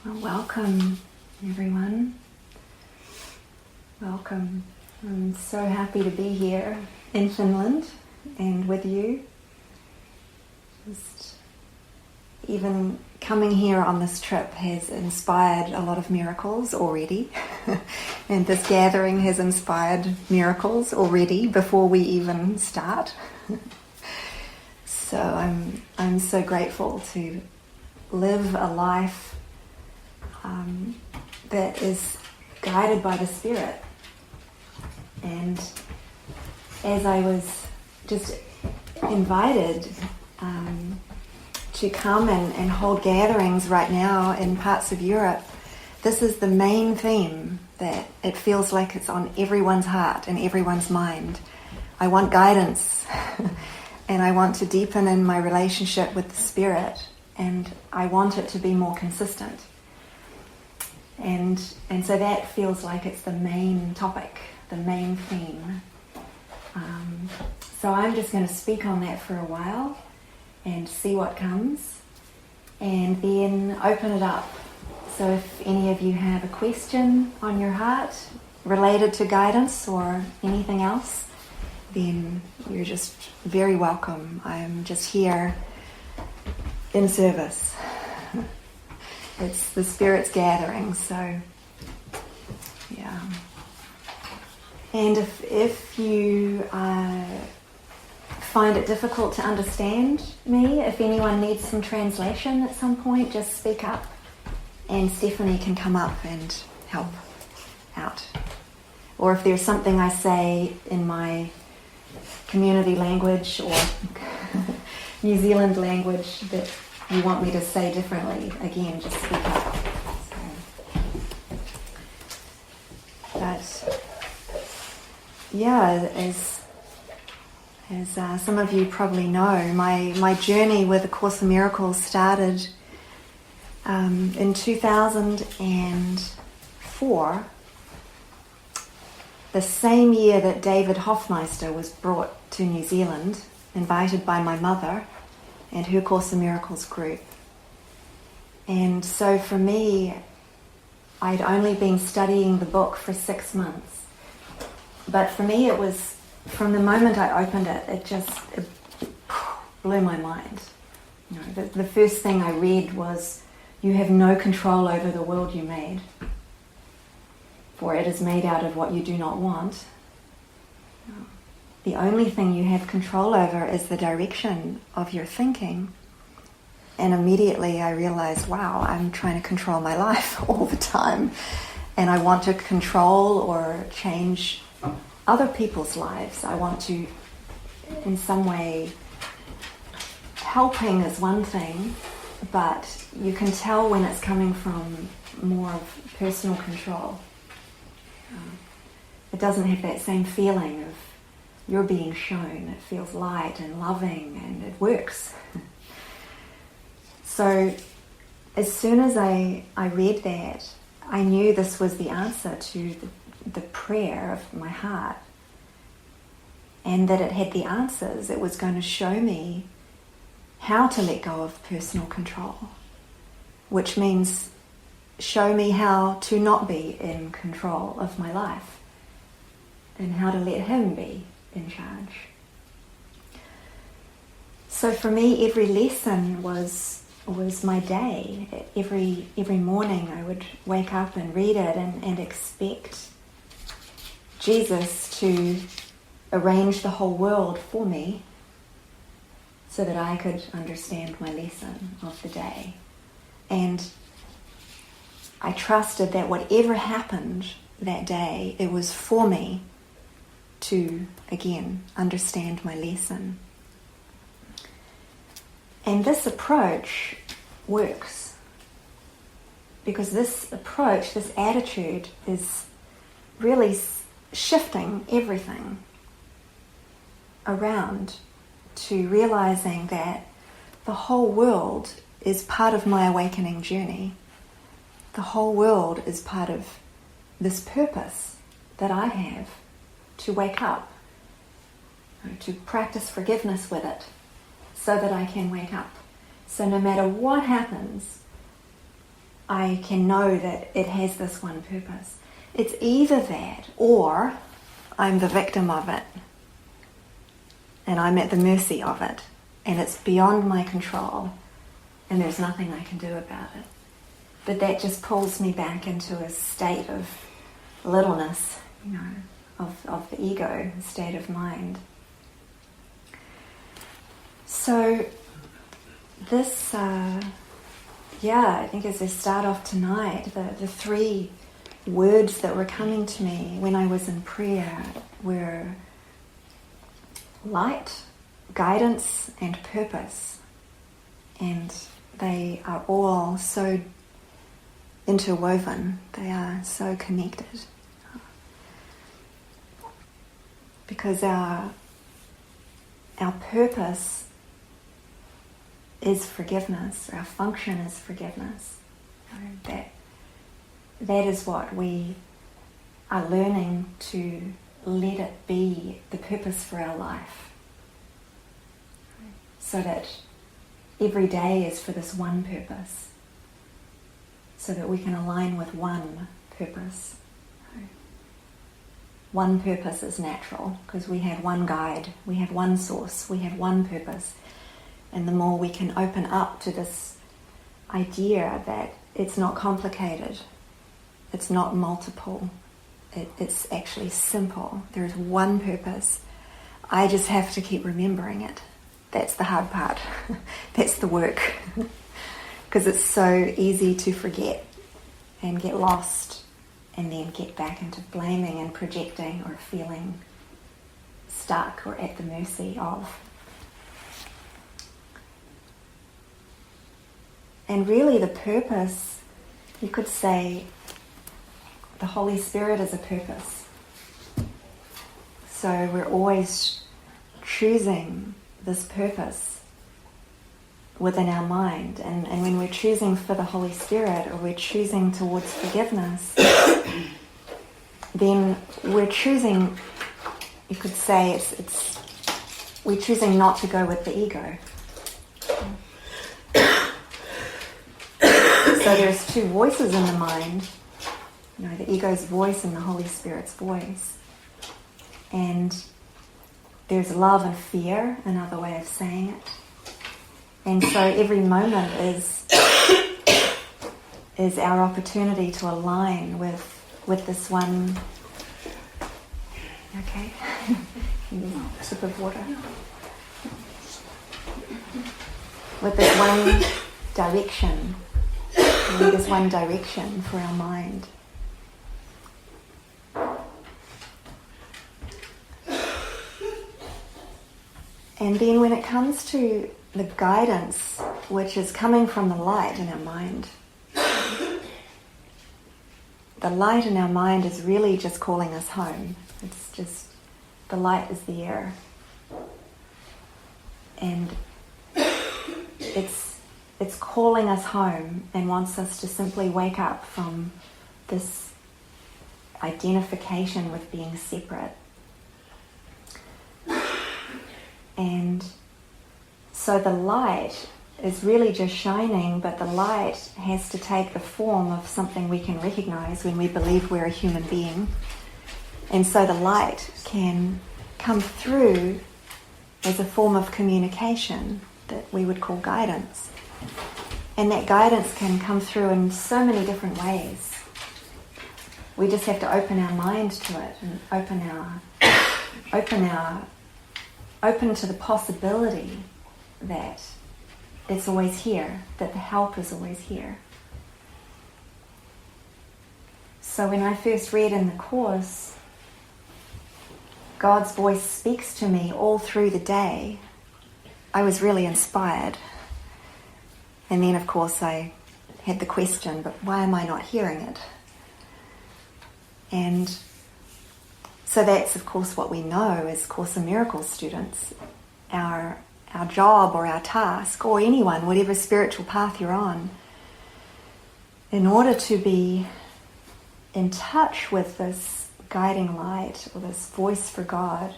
Well, welcome, everyone. Welcome. I'm so happy to be here in Finland and with you. Just even coming here on this trip has inspired a lot of miracles already. And this gathering has inspired miracles already before we even start. So I'm so grateful to live a life that is guided by the Spirit. And as I was just invited to come and hold gatherings right now in parts of Europe, this is the main theme that it feels like it's on everyone's heart and everyone's mind. I want guidance and I want to deepen in my relationship with the Spirit, and I want it to be more consistent. And so that feels like it's the main topic, the main theme. So I'm just going to speak on that for a while and see what comes, and then open it up. So if any of you have a question on your heart related to guidance or anything else, then you're just very welcome. I'm just here in service. It's the Spirit's gathering, so yeah. And if you find it difficult to understand me, if anyone needs some translation at some point, just speak up and Stephanie can come up and help out. Or if there's something I say in my community language or New Zealand language that you want me to say differently, again, just speak up. But yeah, as some of you probably know, my journey with A Course in Miracles started in 2004, the same year that David Hoffmeister was brought to New Zealand, invited by my mother and her Course in Miracles group. And so for me, I'd only been studying the book for 6 months. But for me it was, from the moment I opened it, it blew my mind. You know, the first thing I read was, "You have no control over the world you made, for it is made out of what you do not want. The only thing you have control over is the direction of your thinking." And immediately I realized, wow, I'm trying to control my life all the time. And I want to control or change other people's lives. I want to, in some way, helping is one thing, but you can tell when it's coming from more of personal control. It doesn't have that same feeling of you're being shown. It feels light and loving and it works. So as soon as I read that, I knew this was the answer to the prayer of my heart, and that it had the answers. It was going to show me how to let go of personal control, which means show me how to not be in control of my life and how to let Him be in charge. So for me, every lesson was my day. Every morning I would wake up and read it and expect Jesus to arrange the whole world for me so that I could understand my lesson of the day. And I trusted that whatever happened that day, it was for me to, again, understand my lesson. And this approach works, because this approach, this attitude, is really shifting everything around to realizing that the whole world is part of my awakening journey. The whole world is part of this purpose that I have to wake up, to practice forgiveness with it, so that I can wake up. So no matter what happens, I can know that it has this one purpose. It's either that or I'm the victim of it and I'm at the mercy of it and it's beyond my control and there's nothing I can do about it. But that just pulls me back into a state of littleness, of the ego, state of mind. So this, I think as I start off tonight, the three words that were coming to me when I was in prayer were light, guidance, and purpose. And they are all so interwoven. They are so connected. Because our purpose is forgiveness. Our function is forgiveness. That is what we are learning to let it be the purpose for our life. So that every day is for this one purpose. So that we can align with one purpose. One purpose is natural because we have one guide, we have one source, we have one purpose. And the more we can open up to this idea that it's not complicated, it's not multiple, it's actually simple. There's one purpose. I just have to keep remembering it. That's the hard part. That's the work. Because it's so easy to forget and get lost and then get back into blaming and projecting or feeling stuck or at the mercy of. And really the purpose, you could say the Holy Spirit is a purpose. So we're always choosing this purpose within our mind. And when we're choosing for the Holy Spirit or we're choosing towards forgiveness, then we're choosing, you could say, we're choosing not to go with the ego. So there's two voices in the mind, the ego's voice and the Holy Spirit's voice. And there's love and fear, another way of saying it. And so every moment is our opportunity to align with this one. Okay? A sip of water. With this one direction. There's one direction for our mind. And then when it comes to the guidance, which is coming from the light in our mind, the light in our mind is really just calling us home. It's just, the light is the air. And it's calling us home and wants us to simply wake up from this identification with being separate. And so the light is really just shining, but the light has to take the form of something we can recognize when we believe we're a human being. And so the light can come through as a form of communication that we would call guidance. And that guidance can come through in so many different ways. We just have to open our mind to it and open to the possibility that it's always here, that the help is always here. So when I first read in the Course, God's voice speaks to me all through the day, I was really inspired. And then, of course, I had the question, but why am I not hearing it? And so that's, of course, what we know as Course in Miracles students. Our job or our task, or anyone, whatever spiritual path you're on, in order to be in touch with this guiding light or this voice for God,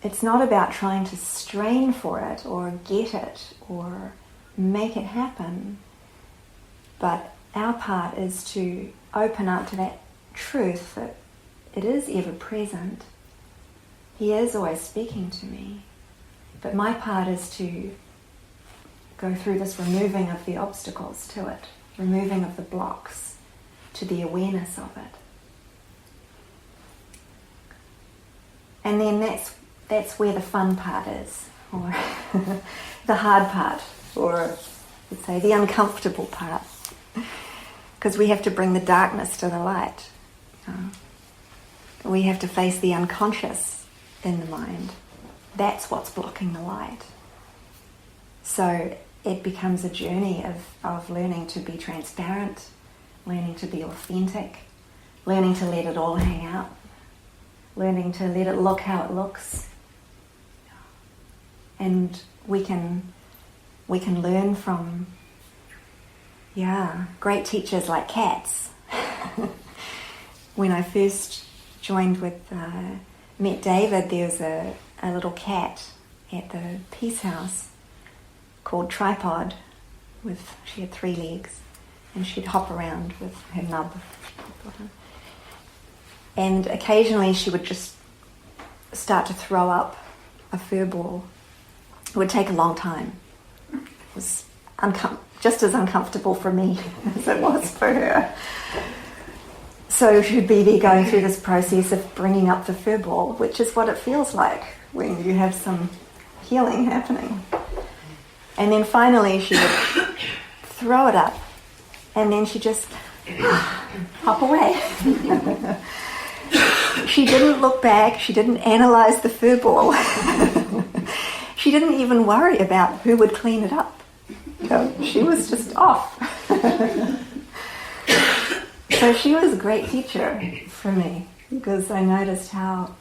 it's not about trying to strain for it or get it or make it happen. But our part is to open up to that truth that it is ever present. He is always speaking to me. But my part is to go through this removing of the obstacles to it, removing of the blocks to the awareness of it. And then that's where the fun part is, or the hard part, or let's say the uncomfortable part. Because we have to bring the darkness to the light. We have to face the unconscious in the mind. That's what's blocking the light. So it becomes a journey of learning to be transparent, learning to be authentic, learning to let it all hang out, learning to let it look how it looks. And we can learn from great teachers like cats. When I first met David, there was a little cat at the Peace House called Tripod. She had 3 legs, and she'd hop around with her nub. And occasionally she would just start to throw up a fur ball. It would take a long time. It was just as uncomfortable for me as it was for her. So she'd be there going through this process of bringing up the fur ball, which is what it feels like when you have some healing happening. And then finally she would throw it up, and then she just hop away. She didn't look back, she didn't analyze the fur ball. She didn't even worry about who would clean it up. She was just off. So she was a great teacher for me, because I noticed how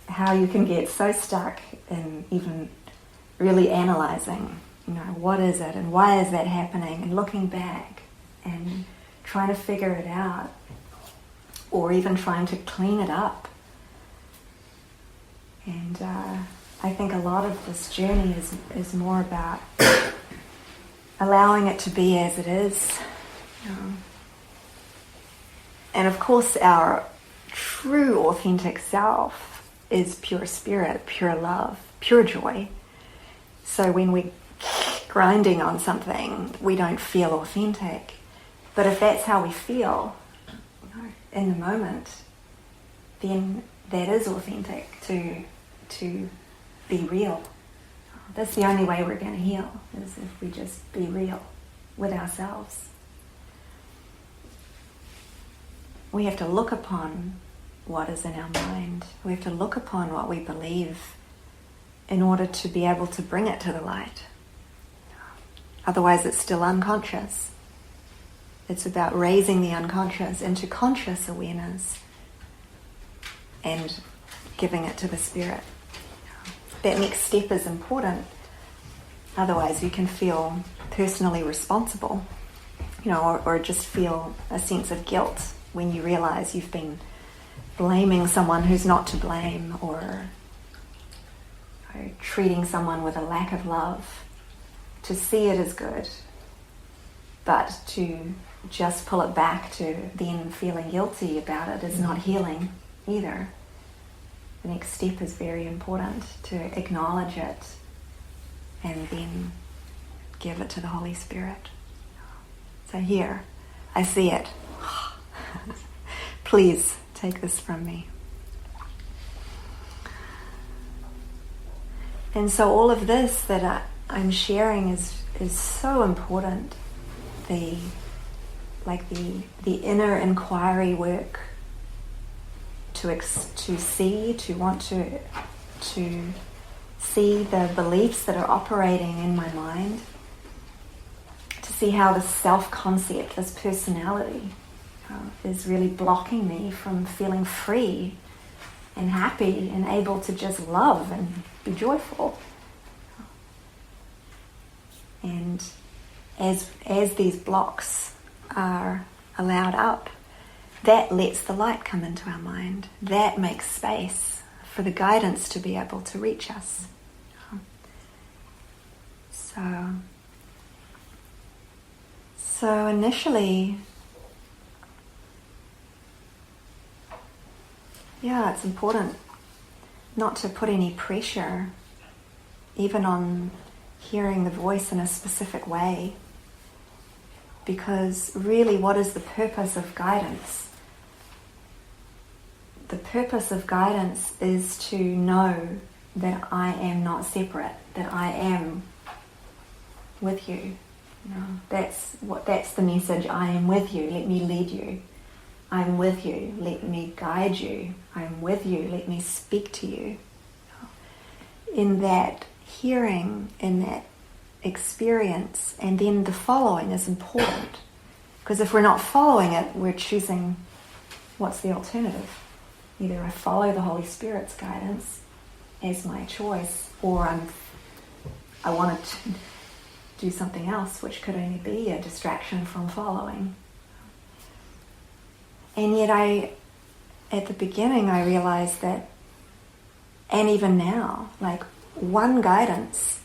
you can get so stuck in even really analysing, what is it and why is that happening, and looking back and trying to figure it out, or even trying to clean it up. And I think a lot of this journey is more about allowing it to be as it is. And of course our true authentic self is pure spirit, pure love, pure joy. So when we're grinding on something, we don't feel authentic. But if that's how we feel in the moment, then that is authentic to be real. That's the only way we're going to heal, is if we just be real with ourselves. We have to look upon what is in our mind. We have to look upon what we believe in order to be able to bring it to the light. Otherwise it's still unconscious. It's about raising the unconscious into conscious awareness and giving it to the spirit. That next step is important. Otherwise you can feel personally responsible, or just feel a sense of guilt when you realize you've been blaming someone who's not to blame, or treating someone with a lack of love. To see it as good, but to just pull it back to then feeling guilty about it is not healing either. The next step is very important, to acknowledge it and then give it to the Holy Spirit. So here, I see it. Please take this from me. And so all of this that I'm sharing is so important. The inner inquiry work, to see, to want to see the beliefs that are operating in my mind, to see how the self-concept, this personality, is really blocking me from feeling free and happy and able to just love and be joyful. And as these blocks are allowed up, that lets the light come into our mind. That makes space for the guidance to be able to reach us. So initially, it's important not to put any pressure even on hearing the voice in a specific way, because really, what is the purpose of guidance? The purpose of guidance is to know that I am not separate, that I am with you. That's the message. I am with you, let me lead you. I'm with you, let me guide you. I'm with you, let me speak to you. In that hearing, in that experience, and then the following is important. Because if we're not following it, we're choosing what's the alternative. Either I follow the Holy Spirit's guidance as my choice, or I want to do something else, which could only be a distraction from following. And yet at the beginning, I realized that, and even now, like one guidance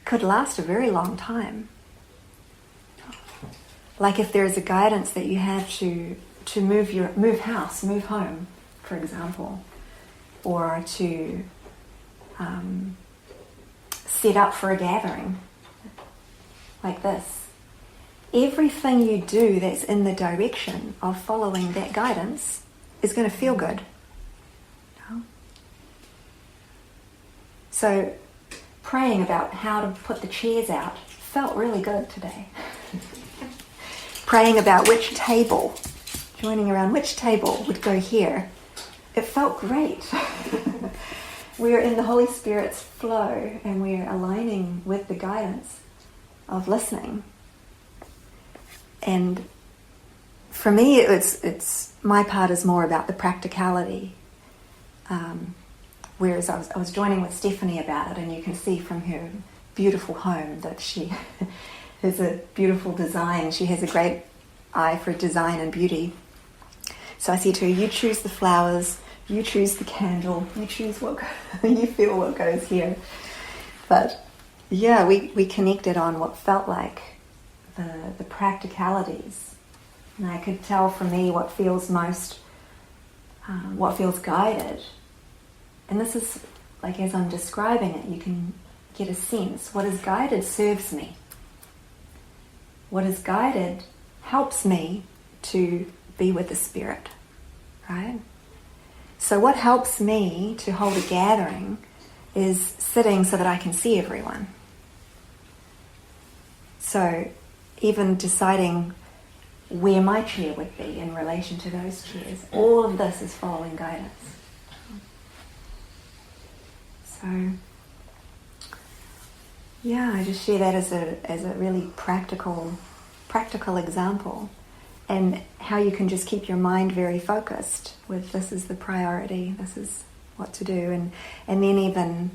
could last a very long time. Like if there's a guidance that you have to move house, move home, for example, or to set up for a gathering like this. Everything you do that's in the direction of following that guidance is going to feel good. So praying about how to put the chairs out felt really good today. Praying about which table, joining around which table would go here, it felt great. We're in the Holy Spirit's flow and we're aligning with the guidance of listening. And for me, it's my part is more about the practicality. Whereas I was joining with Stephanie about it, and you can see from her beautiful home that she has a beautiful design. She has a great eye for design and beauty. So I said to her, you choose the flowers, you choose the candle, you choose what you feel what goes here. But yeah, we connected on what felt like the practicalities. And I could tell for me what feels most, what feels guided. And this is, like as I'm describing it, you can get a sense. What is guided serves me. What is guided helps me to be with the Spirit, right? So what helps me to hold a gathering is sitting so that I can see everyone. So even deciding where my chair would be in relation to those chairs, all of this is following guidance. So, yeah, I just share that as a really practical example, and how you can just keep your mind very focused with this is the priority, this is what to do, and then even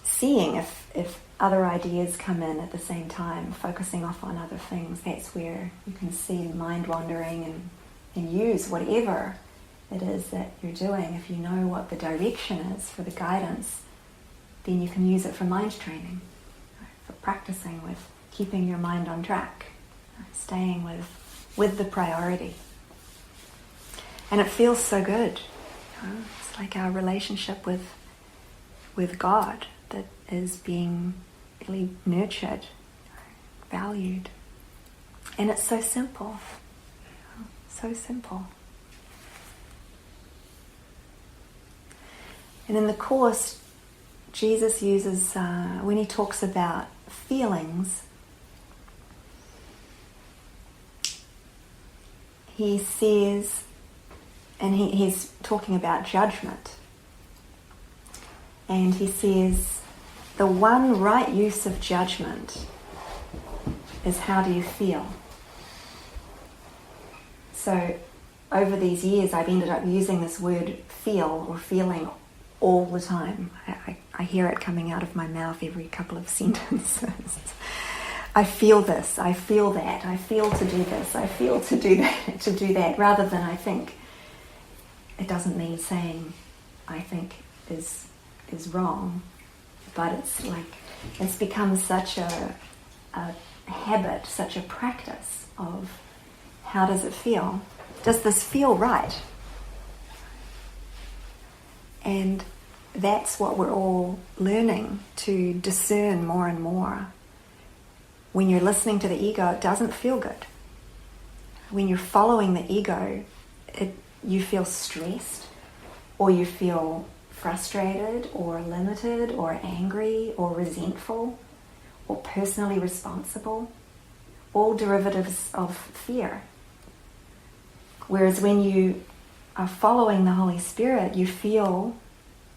seeing if other ideas come in at the same time, focusing off on other things. That's where you can see the mind wandering and use whatever it is that you're doing. If you know what the direction is for the guidance, then you can use it for mind training, for practicing with keeping your mind on track, staying with the priority. And it feels so good. It's like our relationship with God that is being really nurtured, valued. And it's so simple. So simple. And in the Course, Jesus uses, when he talks about feelings, he says, and he's talking about judgment, and he says, the one right use of judgment is how do you feel? So over these years, I've ended up using this word feel or feeling all the time. I hear it coming out of my mouth every couple of sentences. I feel this, I feel that, I feel to do this, I feel to do that, rather than I think. It doesn't mean saying I think is wrong, but it's like, it's become such a habit, such a practice of how does it feel? Does this feel right? And that's what we're all learning to discern more and more. When you're listening to the ego, it doesn't feel good. When you're following the ego, you feel stressed, or you feel frustrated, or limited, or angry, or resentful, or personally responsible. All derivatives of fear. Whereas when you are following the Holy Spirit, you feel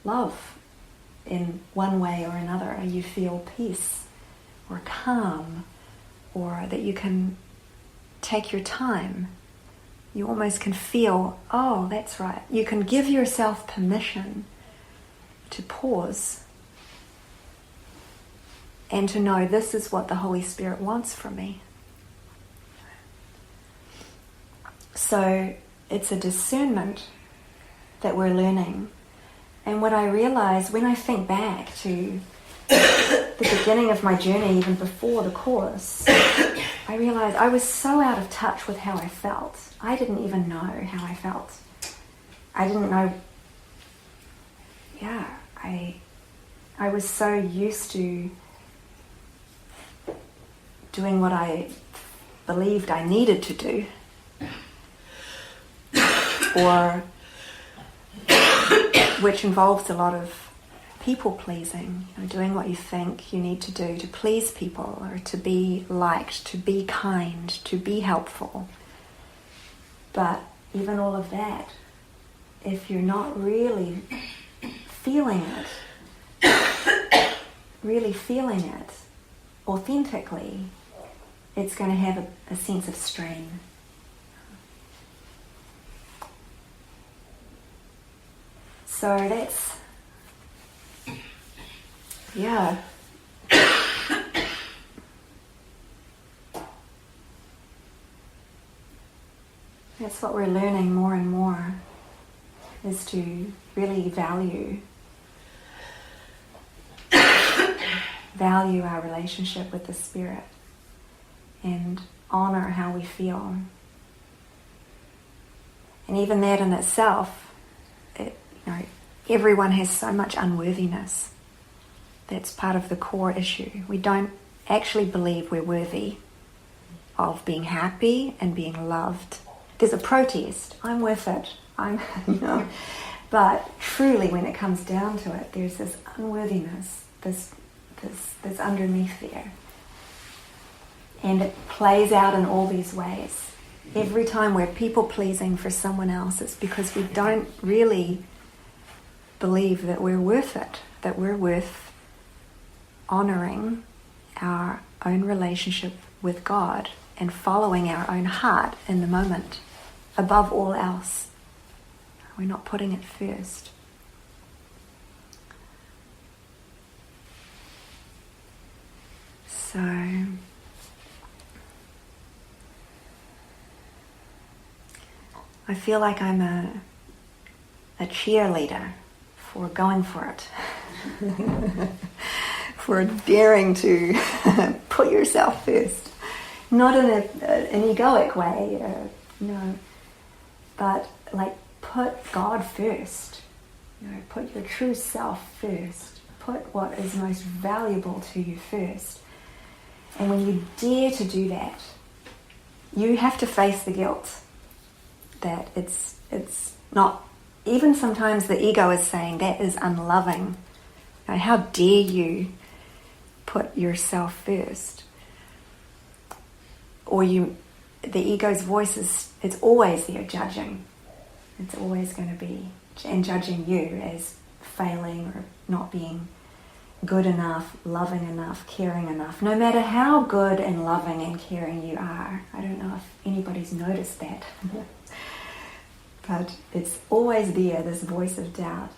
love in one way or another. You feel peace or calm, or that you can take your time. You almost can feel, oh, that's right. You can give yourself permission to pause and to know this is what the Holy Spirit wants from me. So it's a discernment that we're learning. And what I realize when I think back to the beginning of my journey, even before the course, I realized I was so out of touch with how I felt. I didn't even know how I felt. I didn't know. Yeah, I was so used to doing what I believed I needed to do, or which involves a lot of people pleasing, doing what you think you need to do to please people, or to be liked, to be kind, to be helpful. But even all of that, if you're not really feeling it authentically, it's going to have a sense of strain. So that's, yeah. That's what we're learning more and more, is to really value our relationship with the Spirit and honor how we feel. And even that in itself, everyone has so much unworthiness. That's part of the core issue. We don't actually believe we're worthy of being happy and being loved. There's a protest. I'm worth it. But truly, when it comes down to it, there's this unworthiness, this underneath there. And it plays out in all these ways. Every time we're people-pleasing for someone else, it's because we don't really believe that we're worth it, that we're worth honoring our own relationship with God and following our own heart in the moment above all else. We're not putting it first. So I feel like I'm a cheerleader for going for it. For daring to put yourself first. Not in an egoic way, no. But like put God first. Put your true self first. Put what is most valuable to you first. And when you dare to do that, you have to face the guilt that it's not, even sometimes the ego is saying that is unloving. How dare you put yourself first? Or the ego's voice it's always there judging. It's always going to be, and judging you as failing or not being good enough, loving enough, caring enough. No matter how good and loving and caring you are. I don't know if anybody's noticed that. But it's always there, this voice of doubt.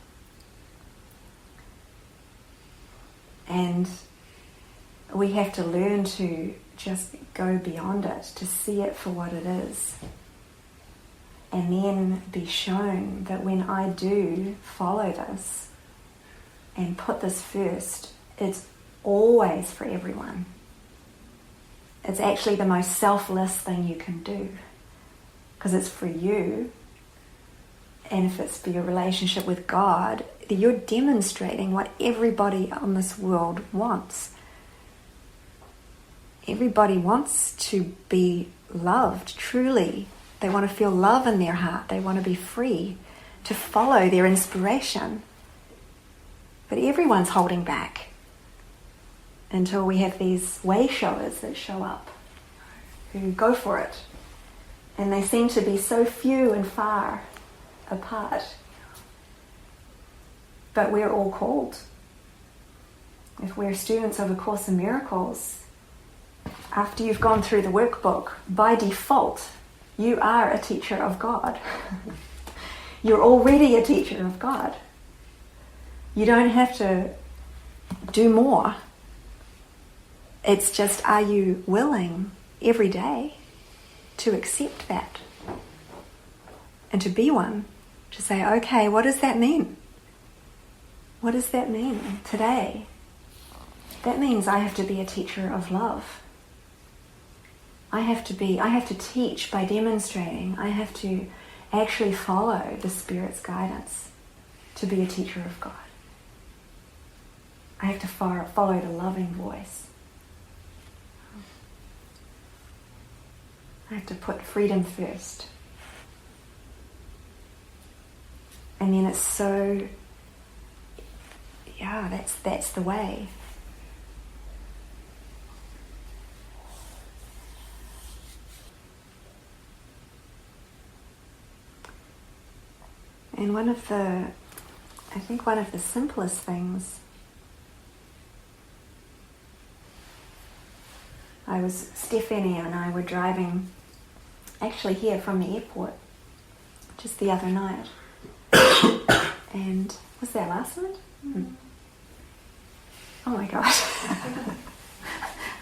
And we have to learn to just go beyond it, to see it for what it is. And then be shown that when I do follow this and put this first, it's always for everyone. it's actually the most selfless thing you can do, because it's for you. And if it's for your relationship with God, you're demonstrating what everybody on this world wants. Everybody wants to be loved, truly. They want to feel love in their heart. They want to be free to follow their inspiration. But everyone's holding back until we have these way showers that show up, who go for it. And they seem to be so few and far apart. But we're all called. If we're students of A Course in Miracles, after you've gone through the workbook, by default, you are a teacher of God. You're already a teacher of God. You don't have to do more. It's just, are you willing every day to accept that? And to be one? To say, okay, what does that mean? What does that mean today? That means I have to be a teacher of love. I have to teach by demonstrating. I have to actually follow the Spirit's guidance to be a teacher of God. I have to follow the loving voice. I have to put freedom first. And then it's so, that's the way. And one of the simplest things, Stephanie and I were driving actually here from the airport just the other night. And was that last night? Oh my gosh.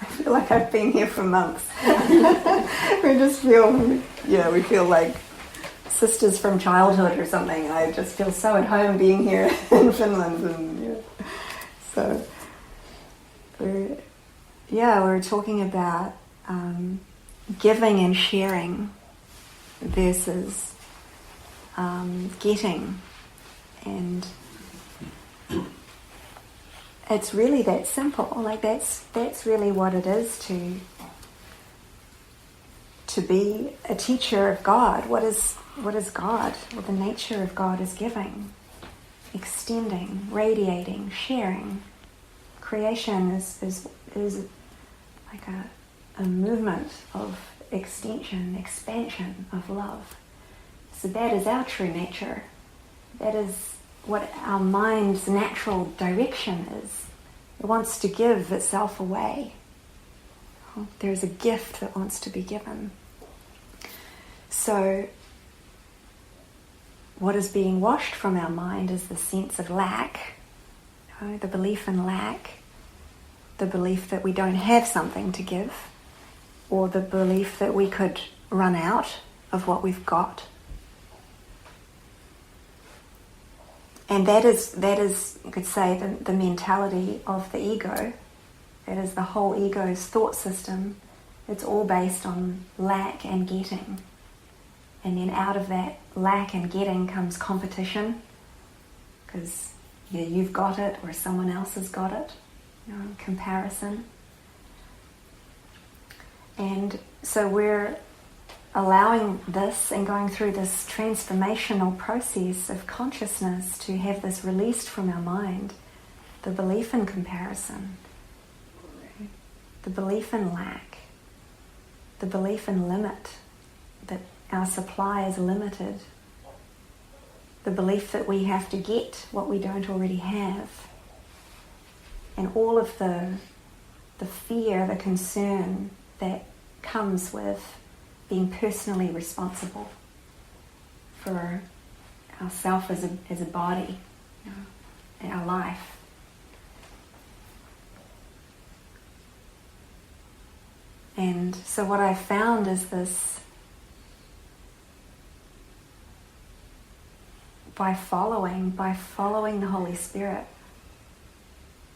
I feel like I've been here for months. we feel like sisters from childhood or something. I just feel so at home being here in Finland. And so we're talking about giving and sharing versus getting. And it's really that simple. Like that's really what it is to be a teacher of God. What is God? Well, the nature of God is giving, extending, radiating, sharing. Creation is like a movement of extension, expansion of love. So that is our true nature. That is what our mind's natural direction is. It wants to give itself away. There's a gift that wants to be given. So what is being washed from our mind is the sense of lack, the belief in lack, the belief that we don't have something to give, or the belief that we could run out of what we've got. And that is, you could say, the mentality of the ego. That is the whole ego's thought system. It's all based on lack and getting. And then out of that lack and getting comes competition, because either you've got it or someone else has got it. Comparison. And so we're allowing this and going through this transformational process of consciousness to have this released from our mind, the belief in comparison, the belief in lack, the belief in limit, that our supply is limited, the belief that we have to get what we don't already have, and all of the fear, the concern that comes with being personally responsible for ourself as a body, and our life. And so what I've found is this, by following the Holy Spirit,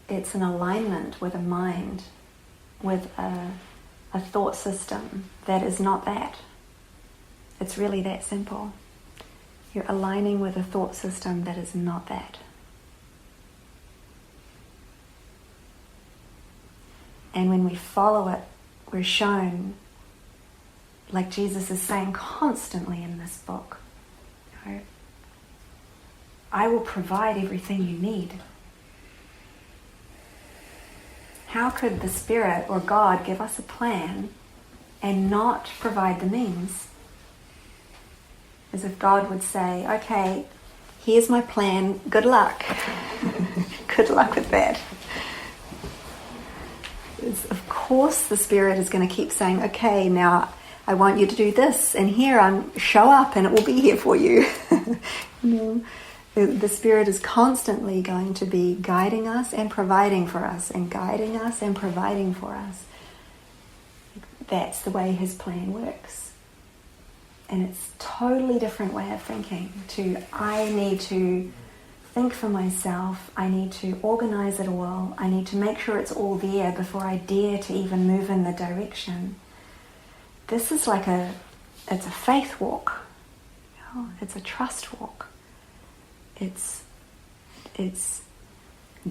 it's an alignment with a mind, with a a thought system that is not that. It's really that simple. You're aligning with a thought system that is not that. And when we follow it, we're shown, like Jesus is saying constantly in this book, you know, I will provide everything you need. How could the Spirit or God give us a plan and not provide the means? As if God would say, okay, here's my plan, good luck. Good luck with that. Of course the Spirit is going to keep saying, okay, now I want you to do this, and here show up and it will be here for you. You know, the Spirit is constantly going to be guiding us and providing for us, and guiding us and providing for us. That's the way His plan works. And it's a totally different way of thinking to, I need to think for myself, I need to organize it all, I need to make sure it's all there before I dare to even move in the direction. This is like it's a faith walk. You know? It's a trust walk. It's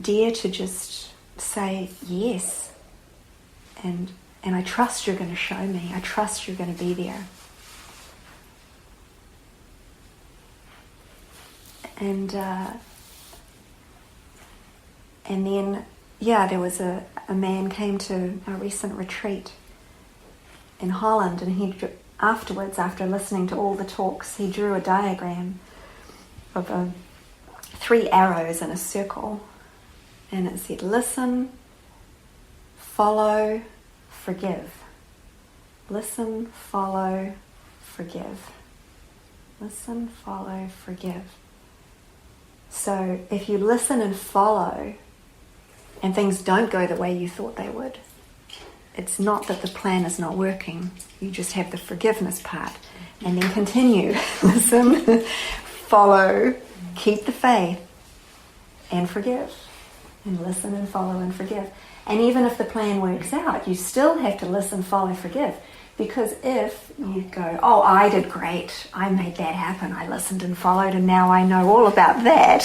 dare to just say yes. And I trust you're going to show me. I trust you're going to be there. And then, there was a man came to a recent retreat in Holland, and he afterwards, after listening to all the talks, he drew a diagram of 3 arrows in a circle, and it said, listen, follow, forgive. Listen, follow, forgive. Listen, follow, forgive. So if you listen and follow and things don't go the way you thought they would, it's not that the plan is not working. You just have the forgiveness part. And then continue. Listen, follow, keep the faith, and forgive. And listen and follow and forgive. And even if the plan works out, you still have to listen, follow, forgive. Because if you go, oh, I did great, I made that happen, I listened and followed, and now I know all about that,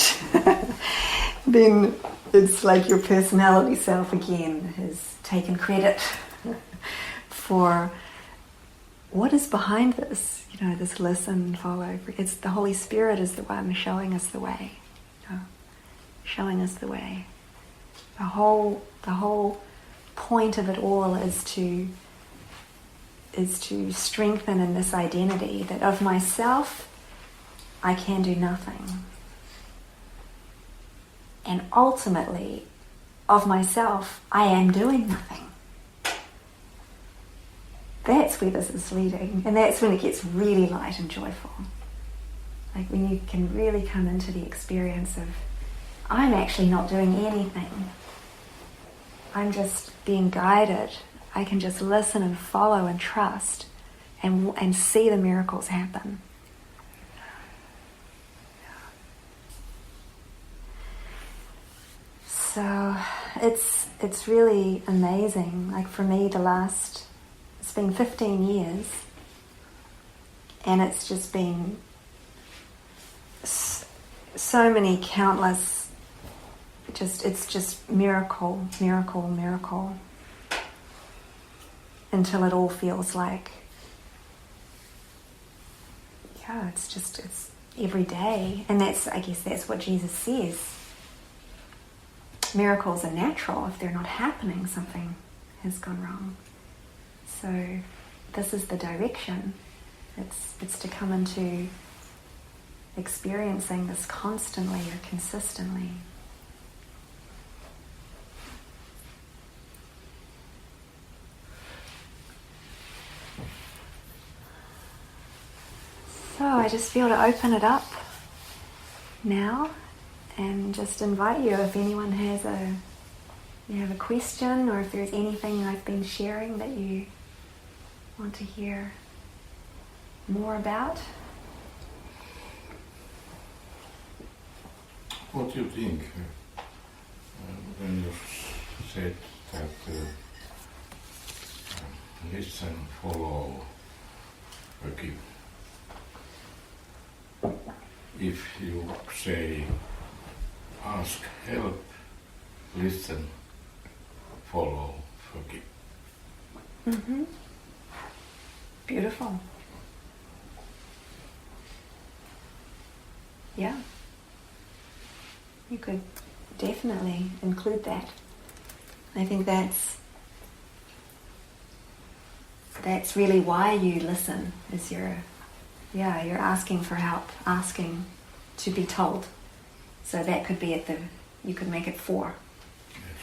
then it's like your personality self again has taken credit for what is behind this, you know, this listen, follow. It's the Holy Spirit is the one showing us the way, you know, showing us the way. The whole point of it all is to strengthen in this identity that of myself, I can do nothing. And ultimately, of myself, I am doing nothing. That's where this is leading. And that's when it gets really light and joyful. Like when you can really come into the experience of, I'm actually not doing anything. I'm just being guided. I can just listen and follow and trust and see the miracles happen. So it's really amazing. Like for me, it's been 15 years, and it's just been so many countless, it's just miracle, miracle, miracle. Until it all feels like, it's every day. And I guess that's what Jesus says. Miracles are natural. If they're not happening, something has gone wrong. So this is the direction. It's to come into experiencing this constantly or consistently. So I just feel to open it up now and just invite you, if anyone has a question, or if there's anything I've been sharing that you want to hear more about. What do you think when you said that listen, follow, forgive. If you say, ask help, listen, follow, forgive. Mm-hmm. Beautiful. Yeah. You could definitely include that. I think that's really why you listen, is you're asking for help, asking to be told. So that could be you could make it 4.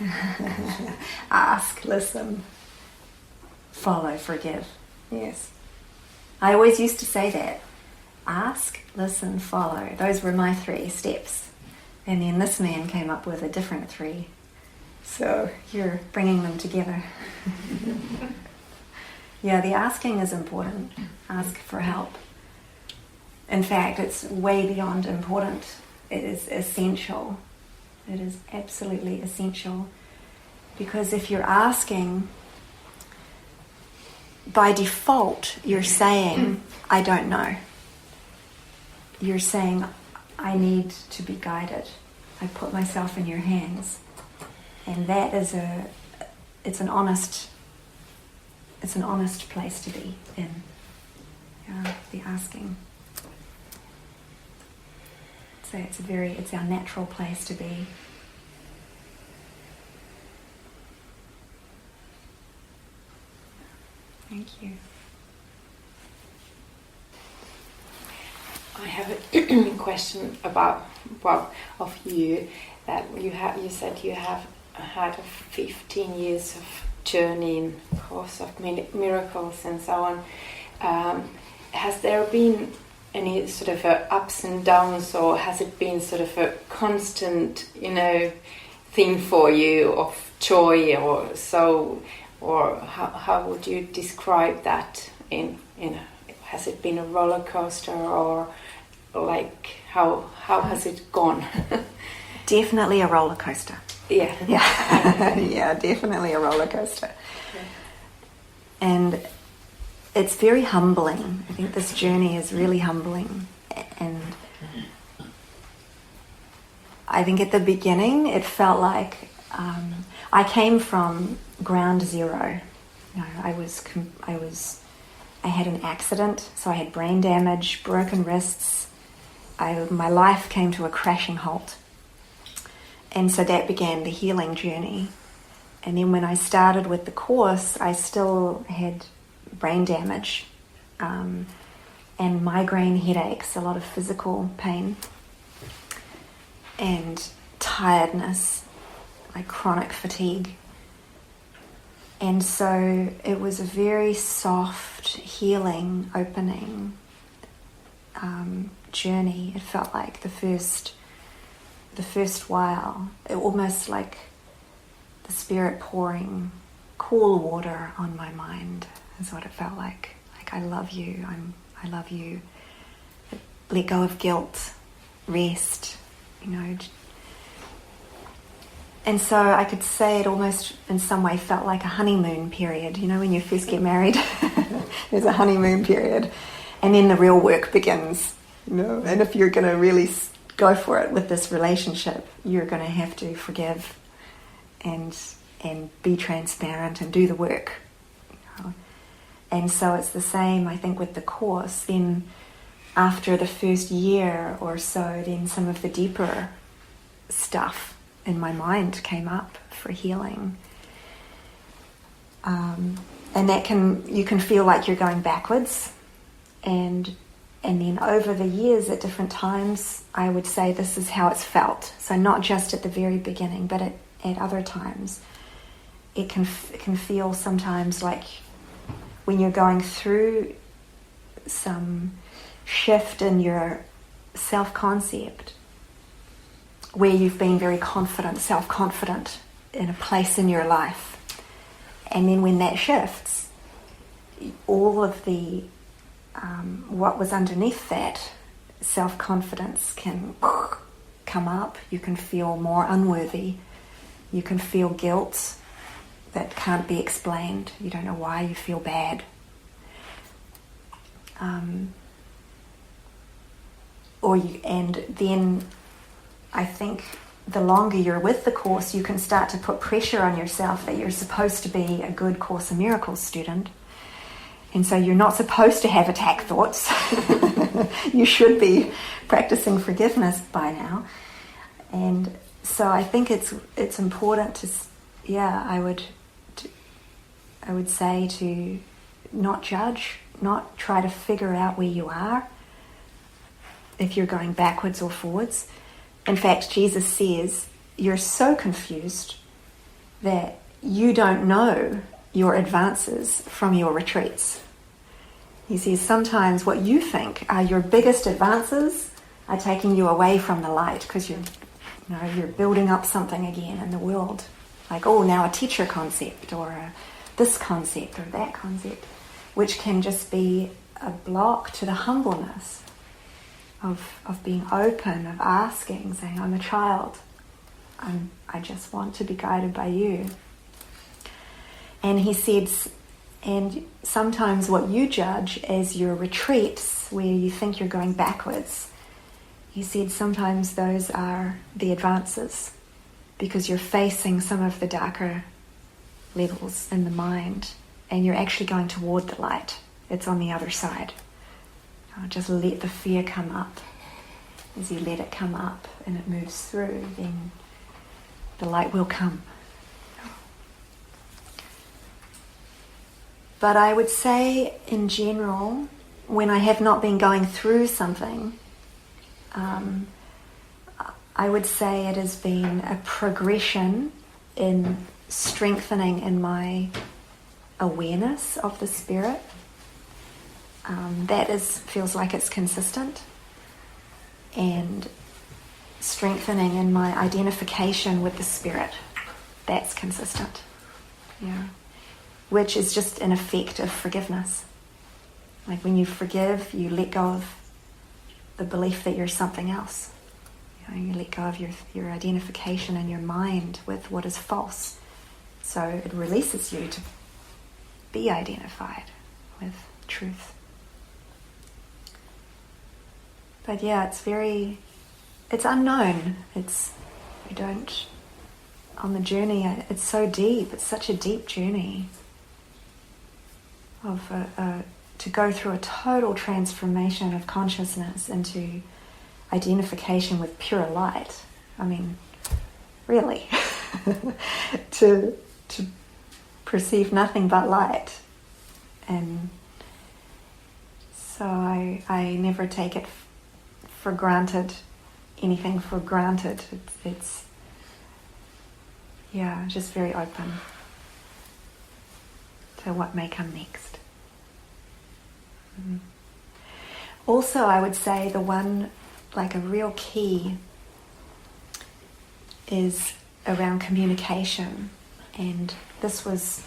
Yes. Ask, listen, follow, forgive. Yes. I always used to say that. Ask, listen, follow. Those were my 3 steps. And then this man came up with a different 3. So you're bringing them together. Yeah, the asking is important. Ask for help. In fact, it's way beyond important. It is essential. It is absolutely essential. Because if you're asking, by default, you're saying, I don't know. You're saying, I need to be guided. I put myself in your hands. And that is it's an honest place to be in. The asking. So it's our natural place to be. Thank you. I have a question of you, that you said you have had 15 years of journey in course of miracles and so on. Has there been any sort of ups and downs, or has it been sort of a constant, thing for you of joy or so, or how would you describe that has it been a roller coaster, or like how has it gone? Definitely a roller coaster. Yeah. Yeah, definitely a roller coaster. Yeah. And it's very humbling. I think this journey is really humbling. And I think at the beginning it felt like I came from ground zero. I had an accident, so I had brain damage, broken wrists. My life came to a crashing halt. And so that began the healing journey. And then when I started with the course, I still had brain damage and migraine headaches, a lot of physical pain and tiredness, like chronic fatigue. And so it was a very soft, healing, opening journey. It felt like the first while, it almost like the Spirit pouring cool water on my mind is what it felt like. Like, I love you, I love you. Let go of guilt, rest, And so I could say it almost in some way felt like a honeymoon period. When you first get married, there's a honeymoon period. And then the real work begins. And if you're going to really go for it with this relationship, you're going to have to forgive and be transparent and do the work. And so it's the same, I think, with the course. Then after the first year or so, then some of the deeper stuff in my mind came up for healing. And you can feel like you're going backwards. And then over the years at different times, I would say this is how it's felt. So not just at the very beginning, but at other times. It can feel sometimes like when you're going through some shift in your self-concept, where you've been very confident, self-confident in a place in your life. And then when that shifts, all of the what was underneath that self-confidence can come up. You can feel more unworthy. You can feel guilt. that can't be explained. You don't know why you feel bad. And then I think the longer you're with the Course, you can start to put pressure on yourself that you're supposed to be a good Course in Miracles student. And so you're not supposed to have attack thoughts. You should be practicing forgiveness by now. And so I think it's important to, I would say to not judge, not try to figure out where you are, if you're going backwards or forwards. In fact, Jesus says you're so confused that you don't know your advances from your retreats. He says sometimes what you think are your biggest advances are taking you away from the light because you're building up something again in the world. Like, now a teacher concept or this concept or that concept, which can just be a block to the humbleness of being open, of asking, saying, I'm a child. I just want to be guided by you. And he said, and sometimes what you judge as your retreats, where you think you're going backwards, he said sometimes those are the advances because you're facing some of the darker levels in the mind and you're actually going toward the light. It's on the other side. Just let the fear come up. As you let it come up and it moves through, then the light will come. But I would say in general, when I have not been going through something, I would say it has been a progression in strengthening in my awareness of the Spirit. That feels like it's consistent, and strengthening in my identification with the Spirit. That's consistent, which is just an effect of forgiveness. Like when you forgive, you let go of the belief that you're something else. You let go of your identification in your mind with what is false. So it releases you to be identified with truth. But it's unknown. On the journey, it's so deep. It's such a deep journey to go through a total transformation of consciousness into identification with pure light. I mean, really, to perceive nothing but light. And so I never take it for granted, anything for granted. It's just very open to what may come next. Mm-hmm. Also, I would say the one, like a real key, is around communication. And this was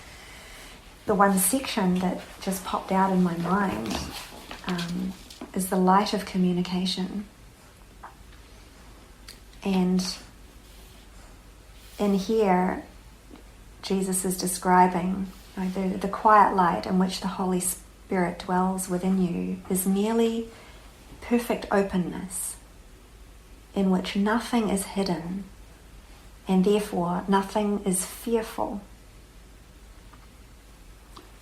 the one section that just popped out in my mind, is the light of communication. And in here, Jesus is describing the quiet light in which the Holy Spirit dwells within you is merely perfect openness, in which nothing is hidden, and therefore nothing is fearful.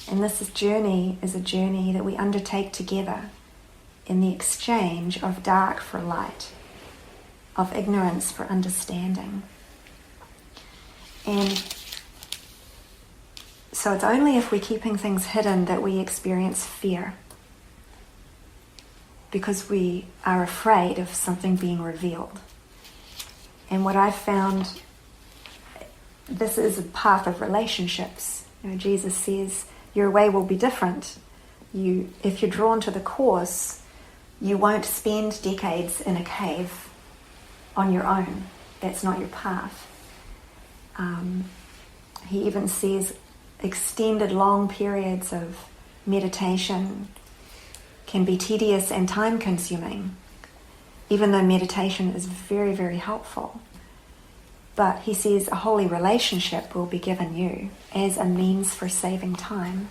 And this journey is a journey that we undertake together in the exchange of dark for light, of ignorance for understanding. And so it's only if we're keeping things hidden that we experience fear, because we are afraid of something being revealed. And what I've found, this is a path of relationships. Jesus says your way will be different. If you're drawn to the Course, you won't spend decades in a cave on your own. That's not your path. He even says extended long periods of meditation can be tedious and time-consuming, even though meditation is very, very helpful. But he says a holy relationship will be given you as a means for saving time.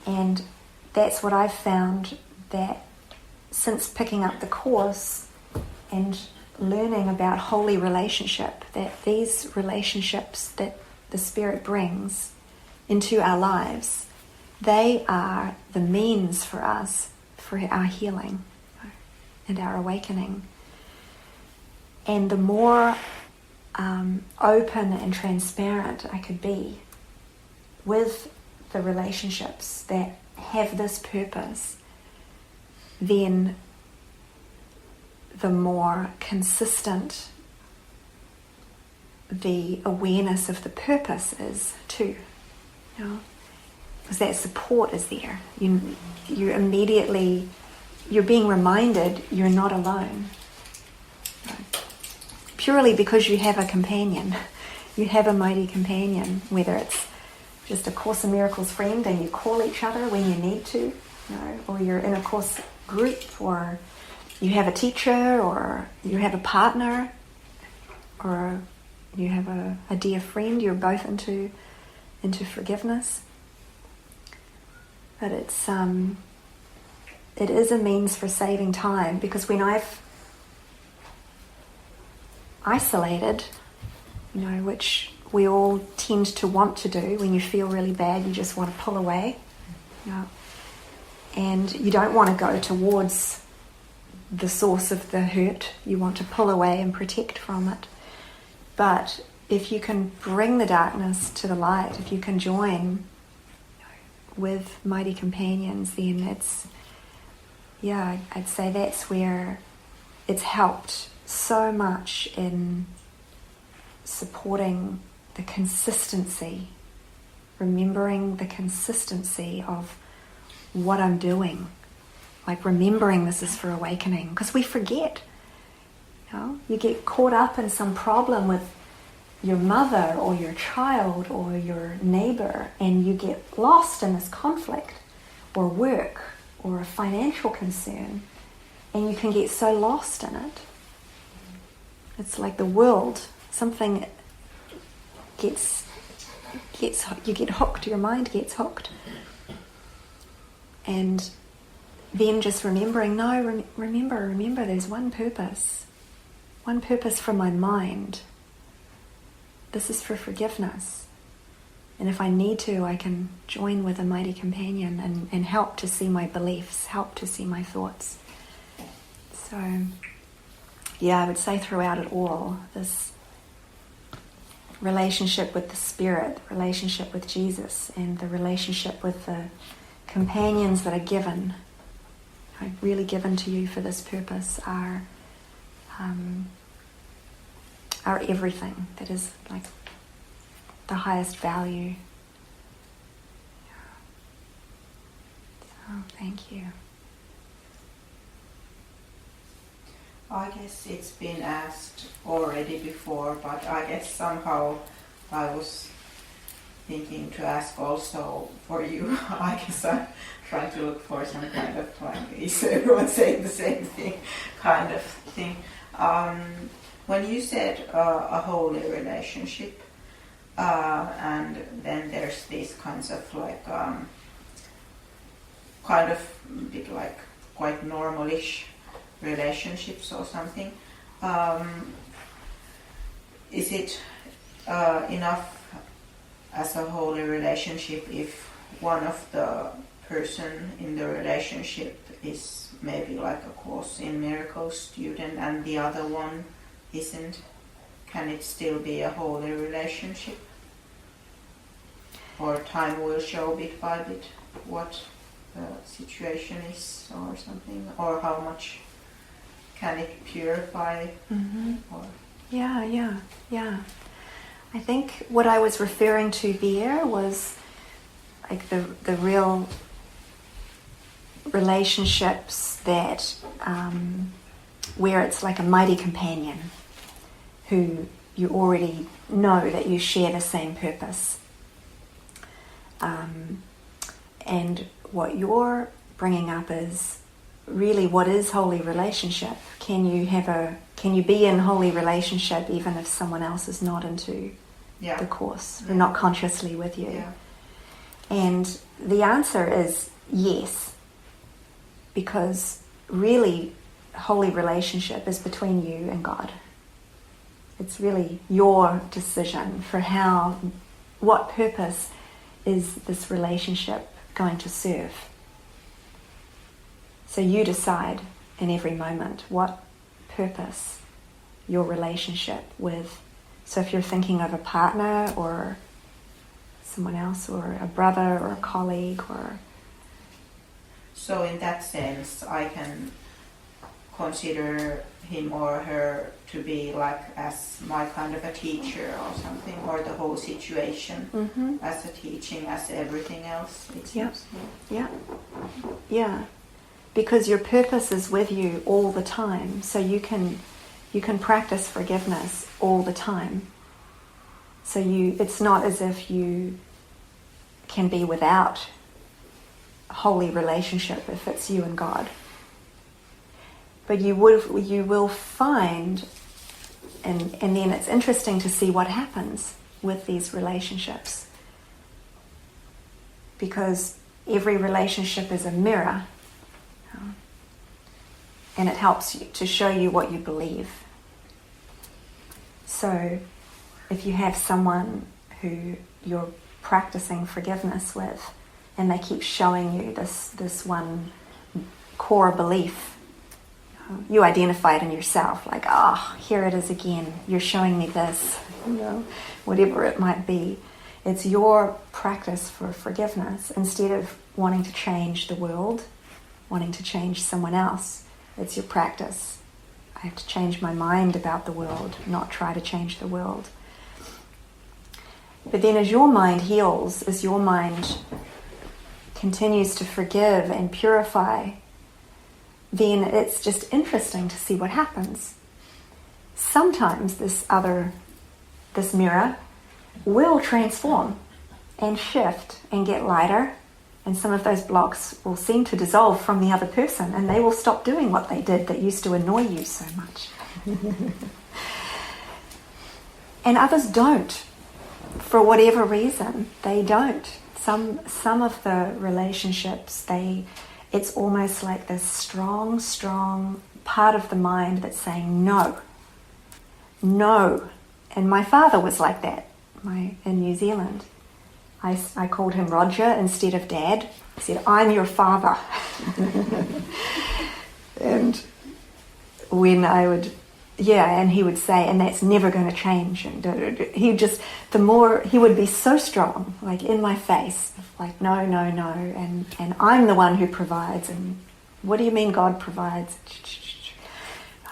And that's what I've found, that since picking up the course and learning about holy relationship, that these relationships that the Spirit brings into our lives, they are the means for us for our healing and our awakening. And the more open and transparent I could be with the relationships that have this purpose, then the more consistent the awareness of the purpose is too. Because that support is there. You immediately, you're being reminded you're not alone. Purely because you have a companion. You have a mighty companion, whether it's just a Course in Miracles friend and you call each other when you need to, or you're in a course group, or you have a teacher, or you have a partner, or you have a dear friend, you're both into forgiveness. But it is a means for saving time, because when I've isolated, which we all tend to want to do, when you feel really bad, you just want to pull away, and you don't want to go towards the source of the hurt. You want to pull away and protect from it. But if you can bring the darkness to the light, if you can join with mighty companions, then I'd say that's where it's helped so much in supporting the consistency, remembering the consistency of what I'm doing, like remembering this is for awakening, because we forget. You get caught up in some problem with your mother or your child or your neighbor, and you get lost in this conflict or work or a financial concern, and you can get so lost in it. It's like the world, something gets you get hooked, your mind gets hooked. And then just remembering, remember there's one purpose for my mind. This is for forgiveness. And if I need to, I can join with a mighty companion and help to see my beliefs, help to see my thoughts. So, I would say throughout it all, this relationship with the Spirit, the relationship with Jesus, and the relationship with the companions that are really given to you for this purpose, are everything. That is like the highest value. So, thank you. I guess it's been asked already before, but I guess somehow I was thinking to ask also for you. I guess I'm trying to look for some kind of like, is everyone saying the same thing kind of thing. When you said a holy relationship, and then there's these kinds of like kind of a bit like quite normalish relationships or something. Is it enough as a holy relationship if one of the person in the relationship is maybe like a Course in Miracles student and the other one isn't? Can it still be a holy relationship? Or time will show bit by bit what the situation is or something, or how much can it purify? Mm-hmm. Or Yeah. I think what I was referring to there was like the real relationships that where it's like a mighty companion who you already know that you share the same purpose. And what you're bringing up is really what is holy relationship? Can you be in holy relationship even if someone else is not into the course or not consciously with you? Yeah. And the answer is yes, because really holy relationship is between you and God. It's really your decision for what purpose is this relationship going to serve. So you decide in every moment what purpose your relationship with. So if you're thinking of a partner or someone else or a brother or a colleague or... So in that sense, I can consider him or her to be like as my kind of a teacher or something, or the whole situation as a teaching, as everything else, it seems. Yeah. Because your purpose is with you all the time, so you can practice forgiveness all the time. So it's not as if you can be without a holy relationship if it's you and God. But you will find, and then it's interesting to see what happens with these relationships, because every relationship is a mirror. And it helps you to show you what you believe. So if you have someone who you're practicing forgiveness with and they keep showing you this one core belief, you identify it in yourself, like, here it is again, you're showing me this, whatever it might be. It's your practice for forgiveness instead of wanting to change the world, wanting to change someone else. It's your practice. I have to change my mind about the world, not try to change the world. But then as your mind heals, as your mind continues to forgive and purify, then it's just interesting to see what happens. Sometimes this mirror will transform and shift and get lighter, and some of those blocks will seem to dissolve from the other person, and they will stop doing what they did that used to annoy you so much. And others don't. For whatever reason, they don't. Some of the relationships, it's almost like this strong part of the mind that's saying no. No. And my father was like that in New Zealand. I called him Roger instead of Dad. I said, I'm your father. And when I would, and he would say, and that's never going to change. And he would be so strong, like in my face, like, no. And I'm the one who provides. And what do you mean God provides?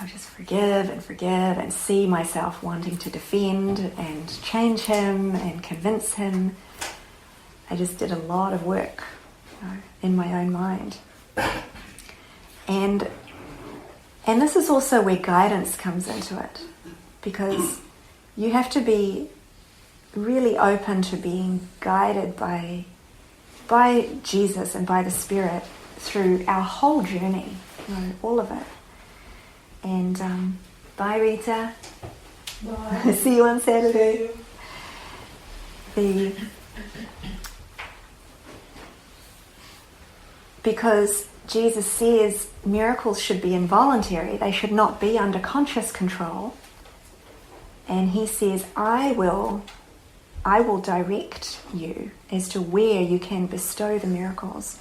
I just forgive and see myself wanting to defend and change him and convince him. I just did a lot of work in my own mind. And this is also where guidance comes into it, because you have to be really open to being guided by Jesus and by the Spirit through our whole journey, all of it. And bye, Rita. Bye. See you on Saturday. Because Jesus says miracles should be involuntary. They should not be under conscious control. And he says, I will direct you as to where you can bestow the miracles.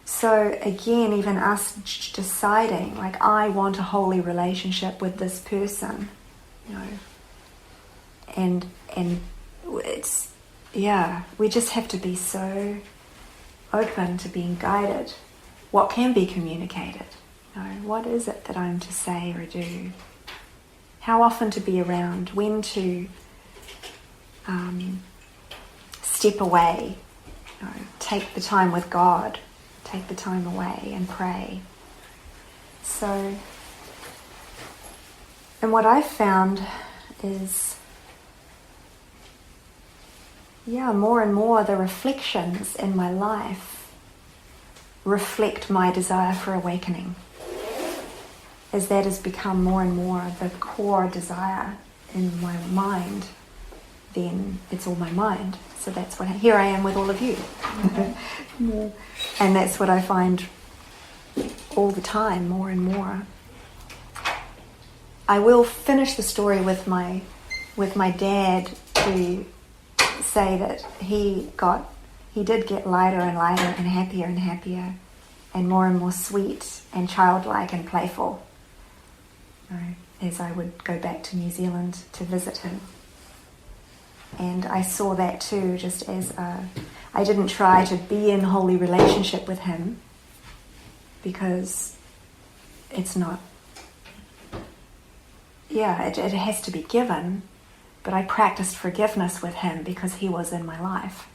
So again, even us deciding, like, I want a holy relationship with this person, and it's, we just have to be so open to being guided. What can be communicated? What is it that I'm to say or do? How often to be around? When to step away? Take the time with God. Take the time away and pray. So, and what I've found is, more and more the reflections in my life reflect my desire for awakening. as that has become more and more the core desire in my mind, then it's all my mind. So that's what, here I am with all of you. And that's what I find all the time, more and more. I will finish the story with my dad to say that he did get lighter and lighter and happier and more sweet and childlike and playful as I would go back to New Zealand to visit him. And I saw that too, just as I didn't try to be in holy relationship with him, because it's not, it has to be given, but I practiced forgiveness with him because he was in my life.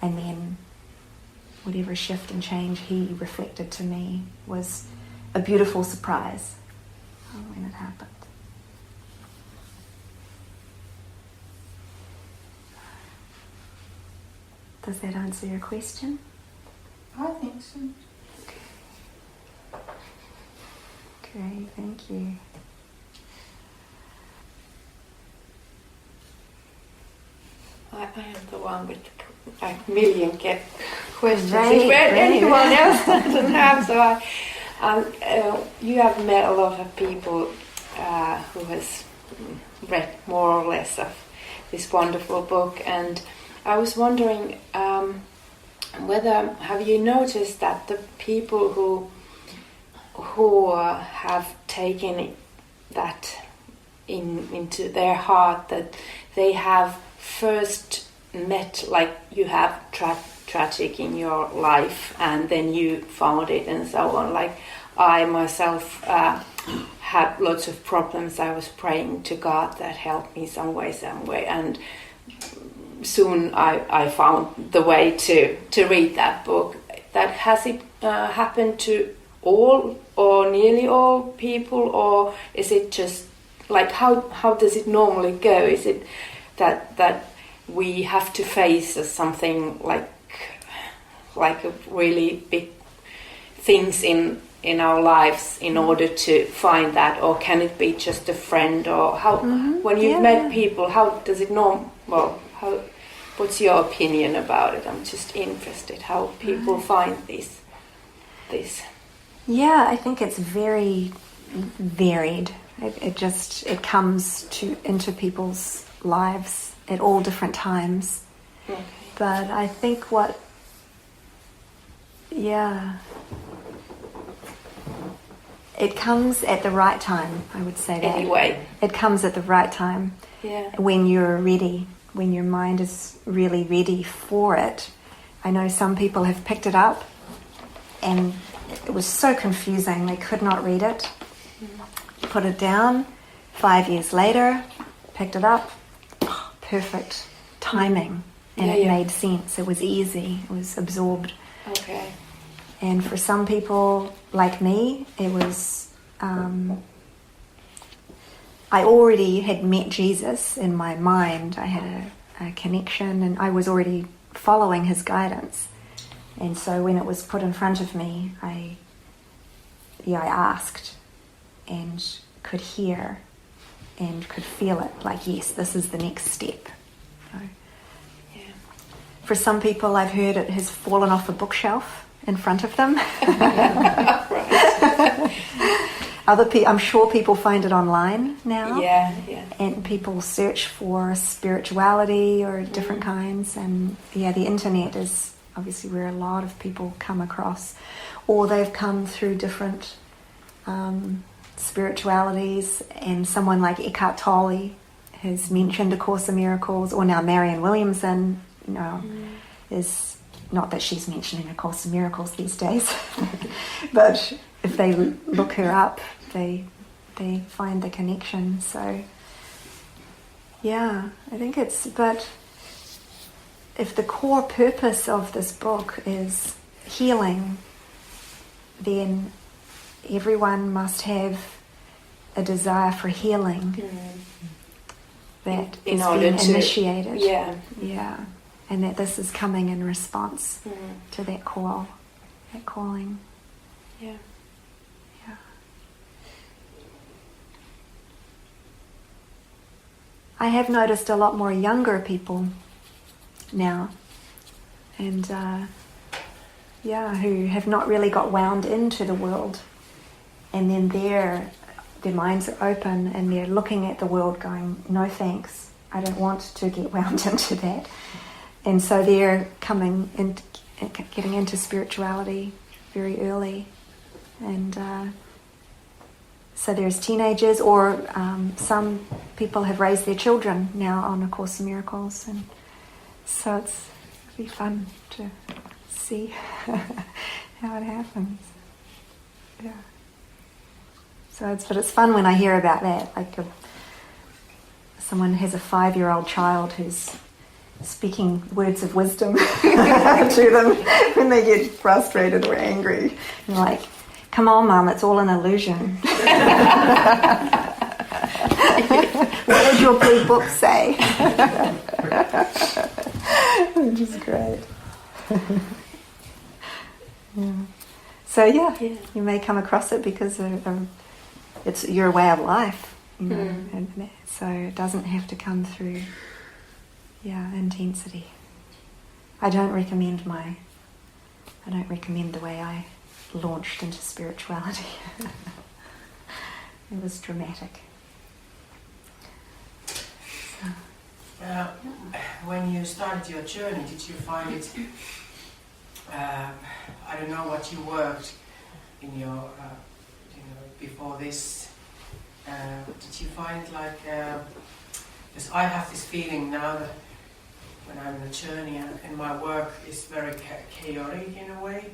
And then whatever shift and change he reflected to me was a beautiful surprise when it happened. Does that answer your question? I think so. Okay, thank you. I am the one with a million questions. Right, If right. anyone else doesn't have, so you have met a lot of people who has read more or less of this wonderful book, and I was wondering whether have you noticed that the people who have taken that into their heart, that they have first met, like you have tragic in your life and then you found it and so on. Like I myself had lots of problems. I was praying to God that helped me some way, and soon I found the way to read that book. That has it happened to all or nearly all people, or is it just like how does it normally go? Is it that we have to face something like a really big things in our lives in order to find that, or can it be just a friend, or how when you've met people, how does it what's your opinion about it? I'm just interested how people find this. Yeah, I think it's very varied. It comes into people's lives at all different times. Okay. But I think it comes at the right time, I would say that. Anyway. It comes at the right time. Yeah. When you're ready, when your mind is really ready for it. I know some people have picked it up and it was so confusing, they could not read it. Put it down, 5 years later, picked it up, perfect timing, and it made sense. It was easy, it was absorbed. Okay. And for some people, like me, it was, I already had met Jesus in my mind. I had a connection and I was already following his guidance. And so when it was put in front of me, I asked and could hear and could feel it, like, yes, this is the next step. Yeah. For some people, I've heard it has fallen off a bookshelf in front of them. I'm sure people find it online now. Yeah. And people search for spirituality or different kinds. And the internet is obviously where a lot of people come across. Or they've come through different spiritualities, and someone like Eckhart Tolle has mentioned A Course in Miracles, or now Marianne Williamson, is not that she's mentioning A Course in Miracles these days, but if they look her up, they find the connection. So I think but if the core purpose of this book is healing, then everyone must have a desire for healing that is being initiated. Yeah. And that this is coming in response to that call, that calling. Yeah. I have noticed a lot more younger people now, and who have not really got wound into the world, and then their minds are open and they're looking at the world going, no thanks, I don't want to get wound into that. And so they're coming and getting into spirituality very early. And so there's teenagers, or some people have raised their children now on A Course in Miracles, and so it'll be fun to see how it happens. Yeah. But it's fun when I hear about that. Like someone has a 5-year-old child who's speaking words of wisdom to them when they get frustrated or angry. And like, come on, Mum, it's all an illusion. What did your blue book say? Which is great. Yeah. So you may come across it because it's your way of life, and so it doesn't have to come through intensity. I don't recommend the way I launched into spirituality. It was dramatic. When you started your journey, did you find it, I don't know what you worked in your, before this, did you find it like, because I have this feeling now that when I'm on a journey and my work is very chaotic in a way,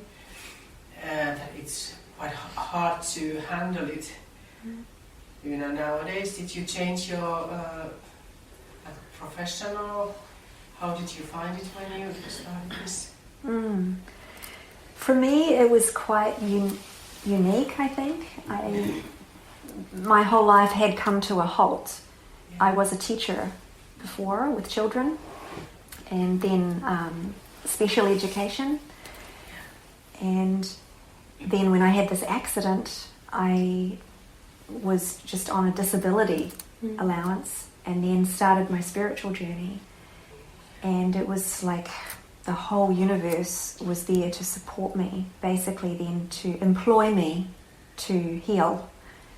and it's quite hard to handle it. Nowadays, did you change your professional? How did you find it when you started this? For me, it was quite unique, I think. My whole life had come to a halt. I was a teacher before with children, and then special education. And then when I had this accident, I was just on a disability allowance, and then started my spiritual journey. And it was like the whole universe was there to support me, basically then to employ me to heal,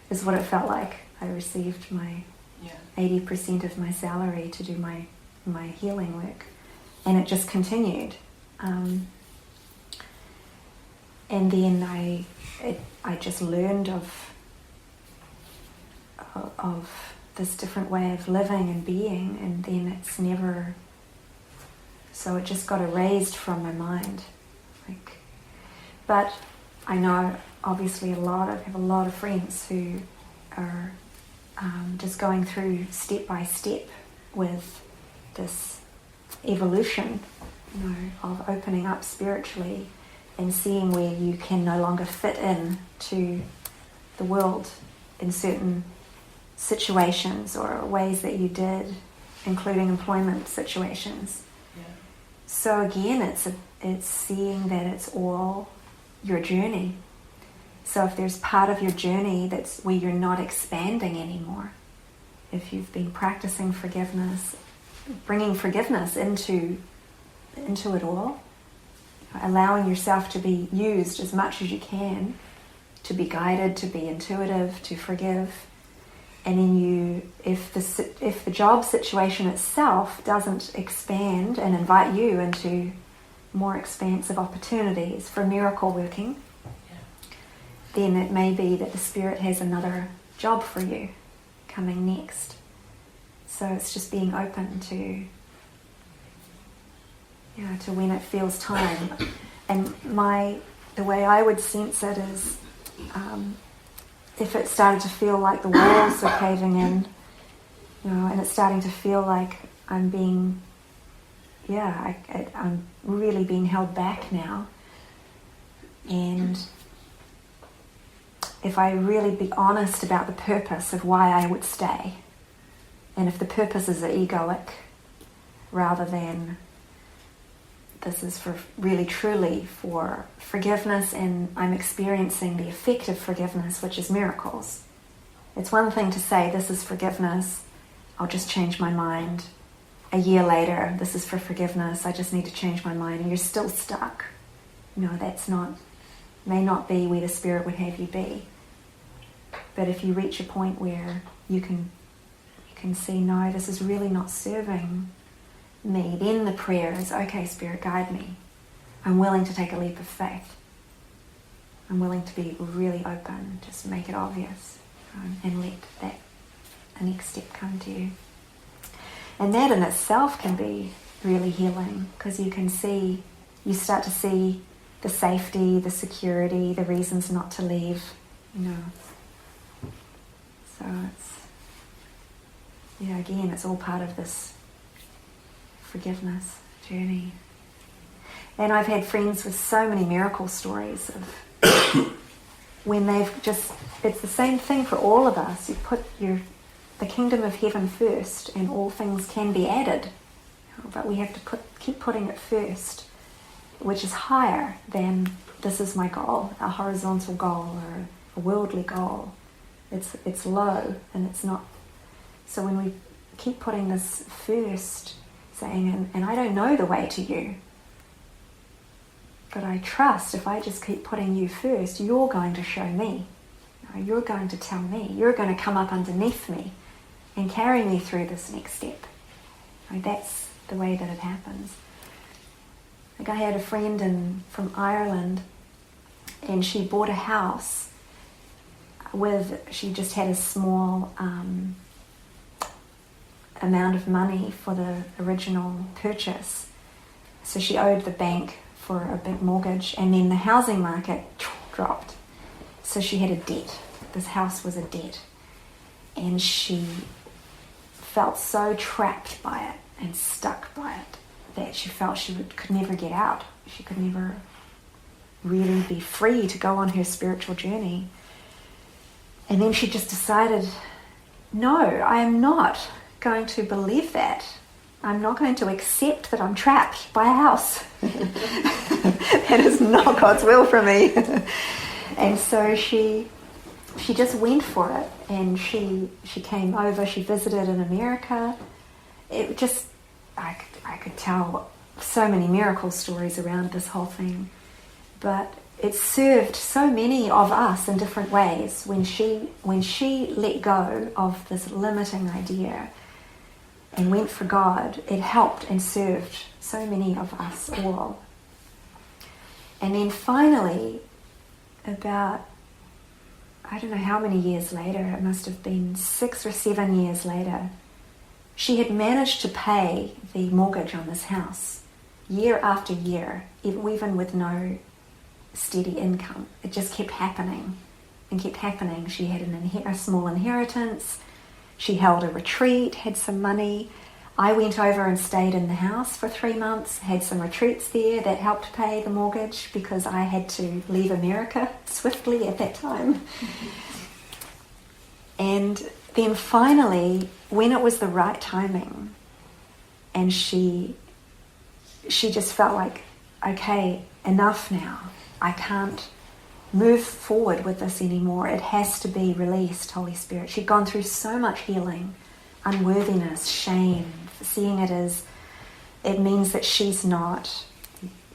is what it felt like. I received my 80% of my salary to do my healing work, and it just continued. And then I just learned of this different way of living and being, and then it's never. So it just got erased from my mind. But I know obviously have a lot of friends who are just going through step by step with this evolution, of opening up spiritually and seeing where you can no longer fit in to the world in certain situations or ways that you did, including employment situations. So again, it's seeing that it's all your journey. So if there's part of your journey that's where you're not expanding anymore, if you've been practicing forgiveness, bringing forgiveness into it all, allowing yourself to be used as much as you can, to be guided, to be intuitive, to forgive. And then if the job situation itself doesn't expand and invite you into more expansive opportunities for miracle working, then it may be that the Spirit has another job for you coming next. So it's just being open to when it feels time. And the way I would sense it is, if it started to feel like the walls are caving in, and it's starting to feel like I'm being, I'm really being held back now. And if I really be honest about the purpose of why I would stay, and if the purpose is egoic rather than this is for really truly for forgiveness, and I'm experiencing the effect of forgiveness, which is miracles. It's one thing to say this is forgiveness, I'll just change my mind. A year later, this is for forgiveness, I just need to change my mind, and you're still stuck. No, may not be where the Spirit would have you be. But if you reach a point where you can see, no, this is really not serving me, then the prayer is, okay, Spirit, guide me. I'm willing to take a leap of faith. I'm willing to be really open, just make it obvious, and let that next step come to you. And that in itself can be really healing, because you start to see the safety, the security, the reasons not to leave, So it's all part of this forgiveness journey. And I've had friends with so many miracle stories of when it's the same thing for all of us. You put the kingdom of heaven first, and all things can be added. But we have to keep putting it first, which is higher than this is my goal, a horizontal goal or a worldly goal. It's low, and it's not. So when we keep putting this first, saying, and I don't know the way to you, but I trust if I just keep putting you first, you're going to show me. You're going to tell me. You're going to come up underneath me and carry me through this next step. That's the way that it happens. Like I had a friend from Ireland, and she bought a house she just had a small amount of money for the original purchase. So she owed the bank for a big mortgage, and then the housing market dropped. So she had a debt. This house was a debt. And she felt so trapped by it and stuck by it that she felt she could never get out. She could never really be free to go on her spiritual journey. And then she just decided, no, I am not going to believe that. I'm not going to accept that I'm trapped by a house. That is not God's will for me. And so she just went for it, and she came over, she visited in America. It just, I could tell so many miracle stories around this whole thing. But it served so many of us in different ways. When she let go of this limiting idea and went for God, it helped and served so many of us all. And then finally, about, I don't know how many years later, it must have been 6 or 7 years later, she had managed to pay the mortgage on this house year after year, even with no steady income. It just kept happening and kept happening. She had a small inheritance. She held a retreat, had some money. I went over and stayed in the house for 3 months, had some retreats there that helped pay the mortgage because I had to leave America swiftly at that time. And then finally, when it was the right timing, and she just felt like, okay, enough now. I can't move forward with this anymore. It has to be released, Holy Spirit. She'd gone through so much healing, unworthiness, shame, seeing it as, it means that she's not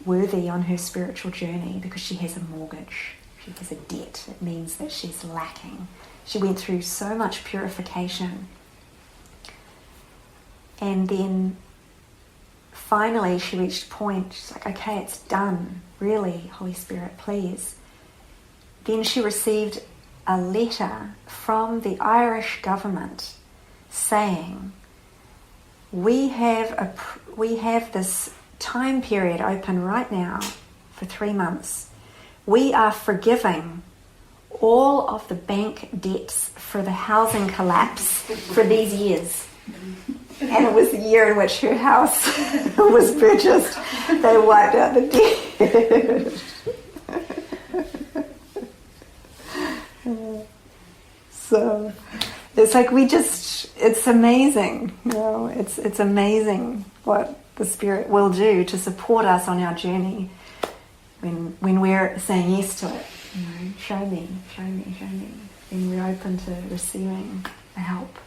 worthy on her spiritual journey because she has a mortgage. She has a debt. It means that she's lacking. She went through so much purification. And then finally she reached a point, she's like, okay, it's done. Really, Holy Spirit, please. Then she received a letter from the Irish government saying, we have this time period open right now for 3 months. We are forgiving all of the bank debts for the housing collapse for these years. And it was the year in which her house was purchased. They wiped out the debt. So it's like it's amazing. It's amazing what the Spirit will do to support us on our journey when we're saying yes to it. Show me. Then we're open to receiving the help.